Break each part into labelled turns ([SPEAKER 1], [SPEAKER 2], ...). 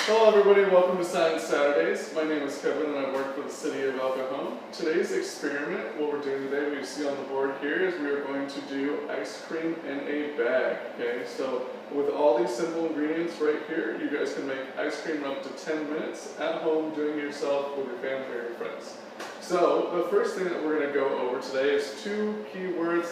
[SPEAKER 1] Hello everybody, welcome to Science Saturdays. My name is Kevin and I work for the city of Cajon. Today's experiment, what we're doing today, we see on the board here, is we are going to do ice cream in a bag. Okay, so with all these simple ingredients right here, you guys can make ice cream in up to 10 minutes at home doing it yourself with your family or your friends. So the first thing that we're going to go over today is two key words.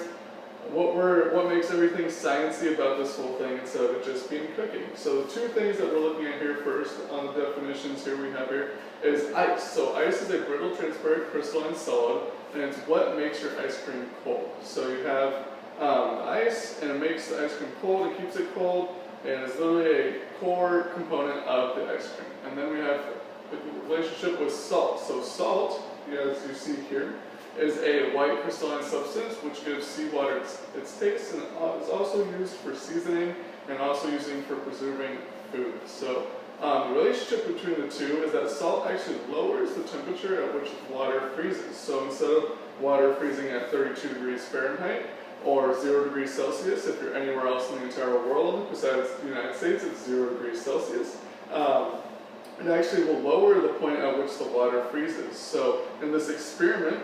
[SPEAKER 1] What makes everything sciencey about this whole thing instead of it just being cooking. So the two things that we're looking at here first on the definitions here we have here is ice. So ice is a brittle, transparent, crystalline solid, and it's what makes your ice cream cold. So you have ice, and it makes the ice cream cold, it keeps it cold, and it's literally a core component of the ice cream. And then we have the relationship with salt. So salt, as you see here, is a white crystalline substance which gives seawater its taste, and is also used for seasoning and also using for preserving food. So the relationship between the two is that salt actually lowers the temperature at which water freezes. So instead of water freezing at 32 degrees Fahrenheit or 0 degrees Celsius, if you're anywhere else in the entire world besides the United States, it's 0 degrees Celsius. It actually will lower the point at which the water freezes. So in this experiment,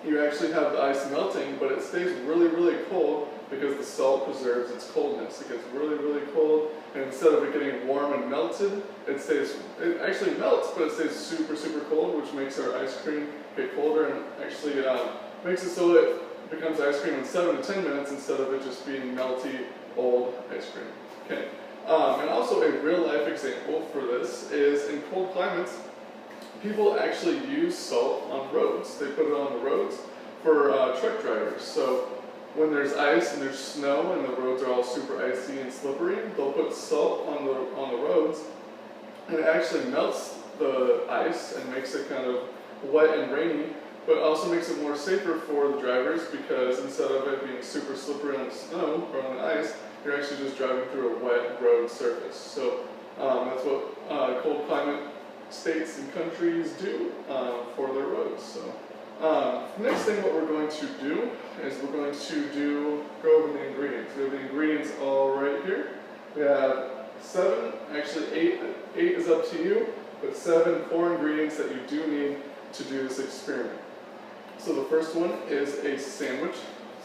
[SPEAKER 1] you actually have the ice melting, but it stays really, really cold because the salt preserves its coldness. It gets really, really cold, and instead of it getting warm and melted, it actually melts, but it stays super, super cold, which makes our ice cream get colder and actually makes it so that it becomes ice cream in 7 to 10 minutes instead of it just being melty, old ice cream. Okay. And also a real life example for this is in cold climates, people actually use salt on roads. They put it on the roads for truck drivers. So when there's ice and there's snow and the roads are all super icy and slippery, they'll put salt on the roads, and it actually melts the ice and makes it kind of wet and rainy, but also makes it more safer for the drivers because instead of it being super slippery on the snow or on the ice, you're actually just driving through a wet road surface. So that's what cold climate states and countries do for their roads. So next thing what we're going to do is we're going to go over the ingredients. We have the ingredients all right here. We have 7, actually 8 is up to you, but 7 core ingredients that you do need to do this experiment. So the first one is a sandwich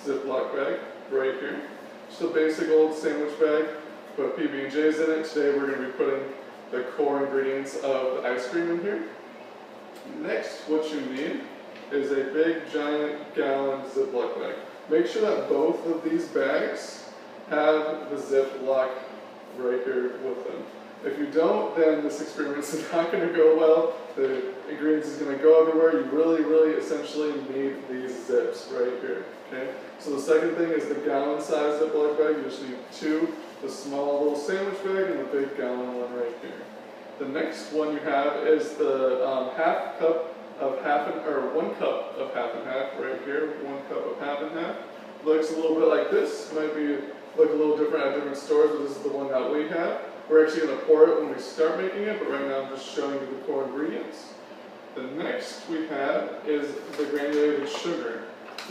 [SPEAKER 1] Ziploc bag right here. Just a basic old sandwich bag, put PB&Js in it. Today we're going to be putting the core ingredients of the ice cream in here. Next, what you need is a big giant gallon Ziploc bag. Make sure that both of these bags have the Ziploc right here with them. If you don't, then this experiment is not going to go well. The ingredients is going to go everywhere. You really, really essentially need these zips right here. Okay. So the second thing is the gallon size Ziploc bag. You just need 2. The small little sandwich bag and the big gallon one right here. The next one you have is the 1 cup of half and half right here. 1 cup of half and half. Looks a little bit like this. Might look a little different at different stores, but this is the one that we have. We're actually going to pour it when we start making it, but right now I'm just showing you the core ingredients. The next we have is the granulated sugar.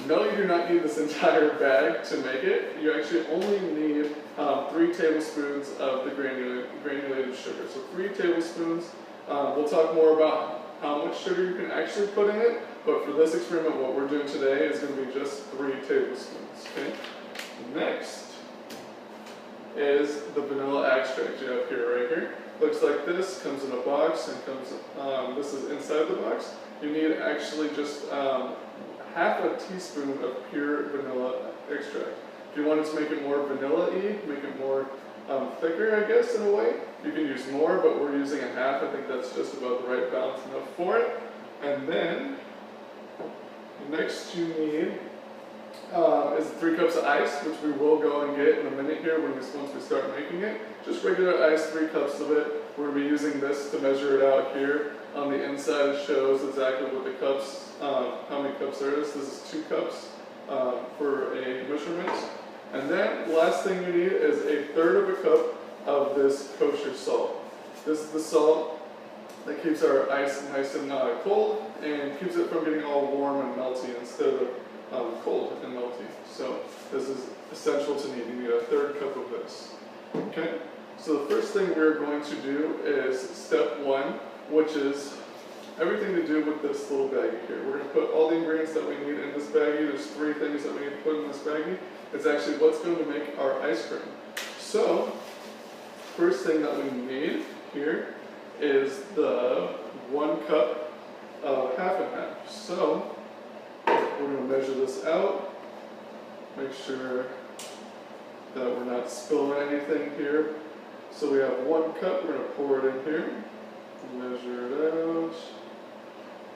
[SPEAKER 1] No, you do not need this entire bag to make it. You actually only need 3 tablespoons of the granulated sugar. So 3 tablespoons. We'll talk more about how much sugar you can actually put in it, but for this experiment what we're doing today is going to be just 3 tablespoons. Okay? Next is the vanilla extract you have here, right here. Looks like this, comes in a box, and this is inside the box. You need actually just half a teaspoon of pure vanilla extract. If you wanted to make it more vanilla-y, make it more thicker, I guess, in a way, you can use more, but we're using a half. I think that's just about the right balance enough for it. And then, next you need is 3 cups of ice, which we will go and get in a minute here once we start making it. Just regular ice, 3 cups of it. We're going to be using this to measure it out here. On the inside it shows exactly what the cups, how many cups there is. This is 2 cups for a measurement. And then the last thing you need is a 1/3 of a cup of this kosher salt. This is the salt that keeps our ice nice and cold and keeps it from getting all warm and melty instead of cold and melty. So this is essential to need. You need a 1/3 cup of this. Okay, so the first thing we're going to do is step one, which is everything to do with this little baggie here. We're going to put all the ingredients that we need in this baggie. There's 3 things that we need to put in this baggie. It's actually what's going to make our ice cream. So, first thing that we need here is the 1 cup of half and half. So, we're going to measure this out. Make sure that we're not spilling anything here. So we have 1 cup, we're going to pour it in here. Measure it out.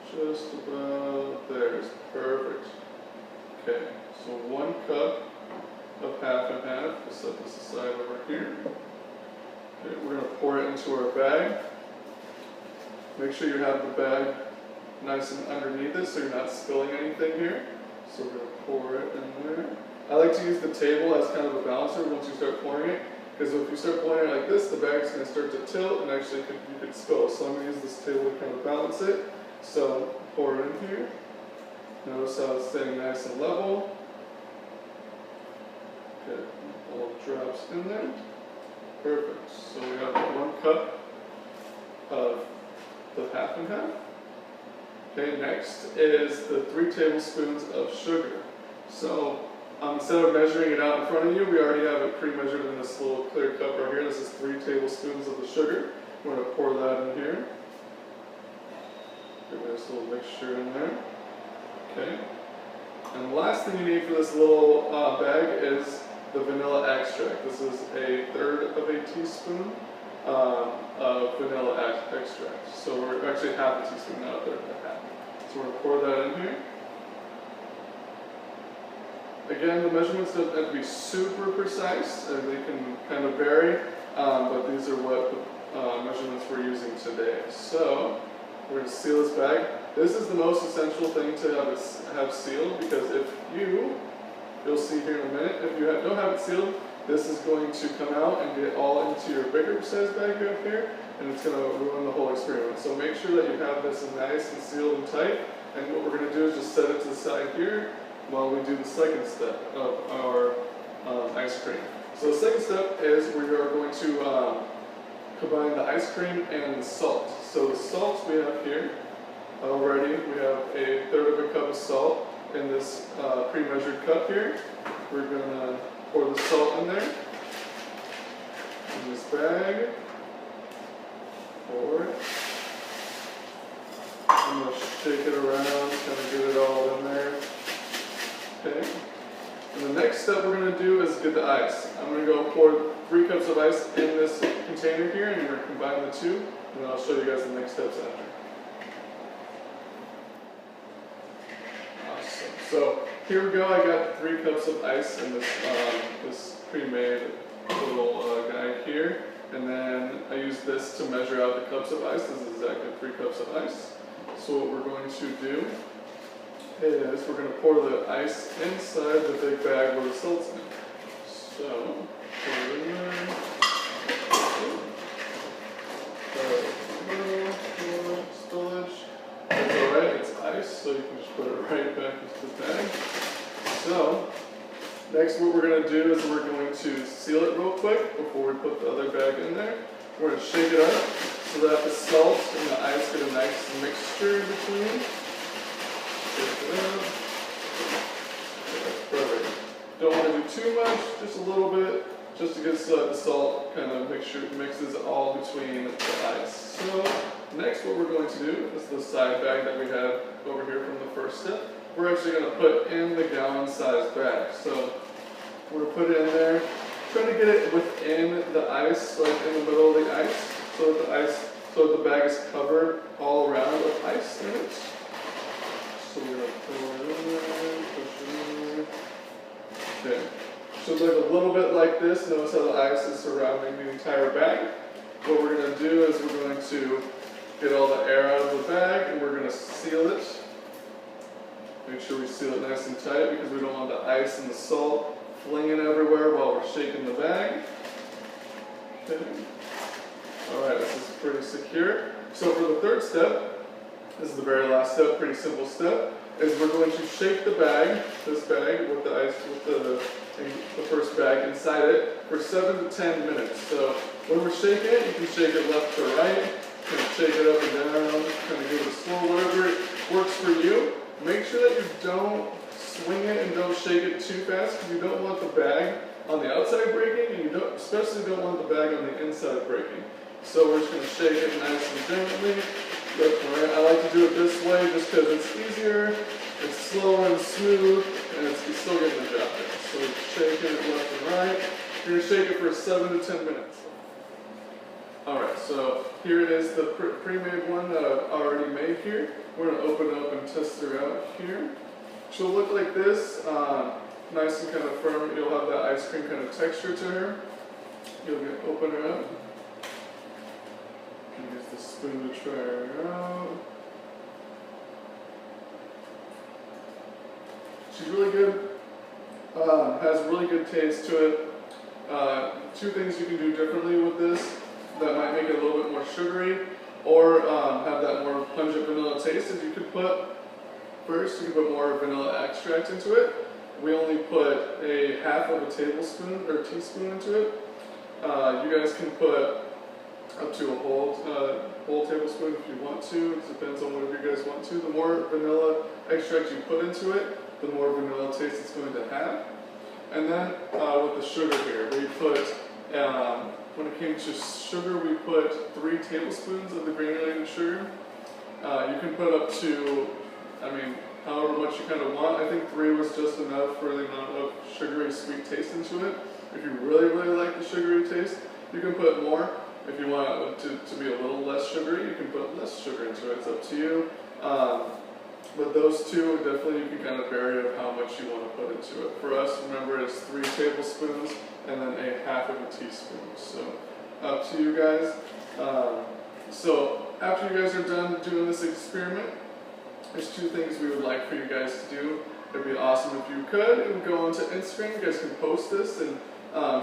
[SPEAKER 1] Just about there. It's perfect. Okay, so 1 cup of half and half. We'll set this aside over here. Okay, we're going to pour it into our bag. Make sure you have the bag nice and underneath it so you're not spilling anything here. So we're going to pour it in there. I like to use the table as kind of a balancer once you start pouring it, because if you start pouring it like this, the bag's going to start to tilt and actually you could spill. So I'm going to use this table to kind of balance it. So pour it in here. Notice how it's staying nice and level. Okay, all drops in there. Perfect. So we have 1 cup of the half and half. Okay, next is the 3 tablespoons of sugar. So instead of measuring it out in front of you, we already have it pre-measured in this little clear cup right here. This is 3 tablespoons of the sugar. We're going to pour that in here. Give a nice little mixture in there. Okay. And the last thing you need for this little bag is the vanilla extract. This is 1/3 of a teaspoon of vanilla extract. So we're actually half a teaspoon, not 1/3 of a half. So we're going to pour that in here. Again, the measurements don't have to be super precise. They can kind of vary, but these are what the measurements we're using today. So we're going to seal this bag. This is the most essential thing to have sealed, because if you'll see here in a minute, if you don't have it sealed, this is going to come out and get all into your bigger size bag up here, and it's going to ruin the whole experiment. So make sure that you have this nice and sealed and tight. And what we're going to do is just set it to the side here while we do the second step of our ice cream. So the second step is we are going to combine the ice cream and the salt. So the salt we have here already, we have 1/3 of a cup of salt in this pre-measured cup here. We're going to pour the salt in there, in this bag. Pour it. I'm going to shake it around, kind of get it all in there. Okay. And the next step we're going to do is get the ice. I'm going to go pour 3 cups of ice in this container here, and we're going to combine the 2, and then I'll show you guys the next steps after. Awesome. So here we go. I got 3 cups of ice in this this pre-made little guy here, and then I use this to measure out the cups of ice. This is exactly 3 cups of ice. So what we're going to do is we're going to pour the ice inside the big bag where the salt's in. So, pour it in there. Spillage. That's alright, it's ice, so you can just put it right back into the bag. So, next what we're going to do is we're going to seal it real quick before we put the other bag in there. We're going to shake it up so that the salt and the ice get a nice mixture in between. That's perfect. Don't want to do too much, just a little bit, just to get so that the salt kind of mixes all between the ice. So next what we're going to do is the side bag that we had over here from the first step. We're actually going to put in the gallon size bag. So we're going to put it in there, trying to get it within the ice, like in the middle of the ice, so that the bag is covered all around with ice in it. So we're going to pour it in there, push it in there. Okay. Should look a little bit like this. Notice how the ice is surrounding the entire bag. What we're going to do is we're going to get all the air out of the bag, and we're going to seal it. Make sure we seal it nice and tight, because we don't want the ice and the salt flinging everywhere while we're shaking the bag. Okay. Alright, this is pretty secure. So for the third step, this is the very last step, pretty simple step. is we're going to shake the bag, this bag with the ice, with the first bag inside it for 7 to 10 minutes. So when we're shaking it, you can shake it left to right, kind of shake it up and down, kind of give it a slow, whatever works for you. Make sure that you don't swing it and don't shake it too fast, because you don't want the bag on the outside breaking, and you especially don't want the bag on the inside breaking. So we're just going to shake it nice and gently, left and right. I like to do it this way just because it's easier, it's slower and smooth, and you're still getting the job done. So we're shaking it left and right. You're going to shake it for 7 to 10 minutes. Alright, so here it is, the pre-made one that I've already made here. We're going to open it up and test her out here. She'll look like this, nice and kind of firm. You'll have that ice cream kind of texture to her. You'll open her up. Use the spoon to try her out. She's really good. Has really good taste to it. Two things you can do differently with this that might make it a little bit more sugary, or have that more pungent vanilla taste is you could put, first you can put more vanilla extract into it. We only put a half of a tablespoon or teaspoon into it. You guys can put up to a whole tablespoon if you want to. It depends on whatever you guys want to. The more vanilla extract you put into it, the more vanilla taste it's going to have. And then with the sugar here, we put, when it came to sugar, we put 3 tablespoons of the granulated sugar. You can put up to, however much you kind of want. I think 3 was just enough for the amount of sugary sweet taste into it. If you really, really like the sugary taste, you can put more. If you want it to be a little less sugary, you can put less sugar into it. It's up to you. But those two, definitely you can kind of vary of how much you want to put into it. For us, remember, it's 3 tablespoons and then a half of a teaspoon. So up to you guys. So after you guys are done doing this experiment, there's 2 things we would like for you guys to do. It'd be awesome if you could. It would go onto Instagram. You guys can post this and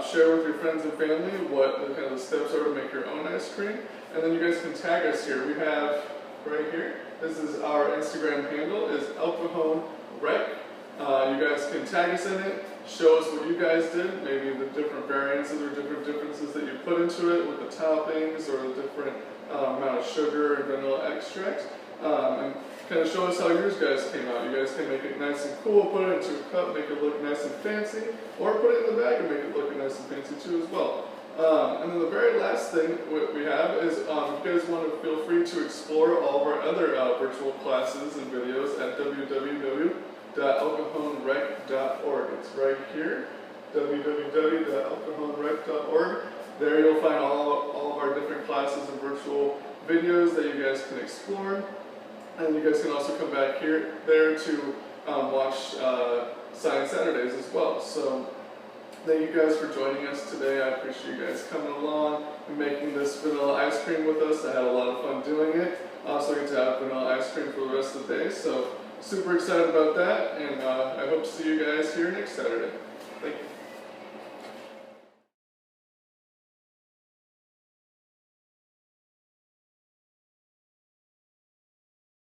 [SPEAKER 1] share with your friends and family what the kind of the steps are to make your own ice cream. And then you guys can tag us here. We have right here, this is our Instagram handle, is Cajon Rec. You guys can tag us in it, show us what you guys did, maybe the different variances or different differences that you put into it with the toppings or the different amount of sugar and vanilla extract. And kind of show us how yours guys came out. You guys can make it nice and cool, put it into a cup, make it look nice and fancy, or put it in the bag and make it look nice and fancy too as well. And then the very last thing we have is if you guys want to feel free to explore all of our other virtual classes and videos at www.alcajonrec.org. It's right here, www.alcajonrec.org. There you'll find all of our different classes and virtual videos that you guys can explore. And you guys can also come back there to watch Science Saturdays as well. So thank you guys for joining us today. I appreciate you guys coming along and making this vanilla ice cream with us. I had a lot of fun doing it. I also get to have vanilla ice cream for the rest of the day. So super excited about that, and I hope to see you guys here next Saturday. Thank you.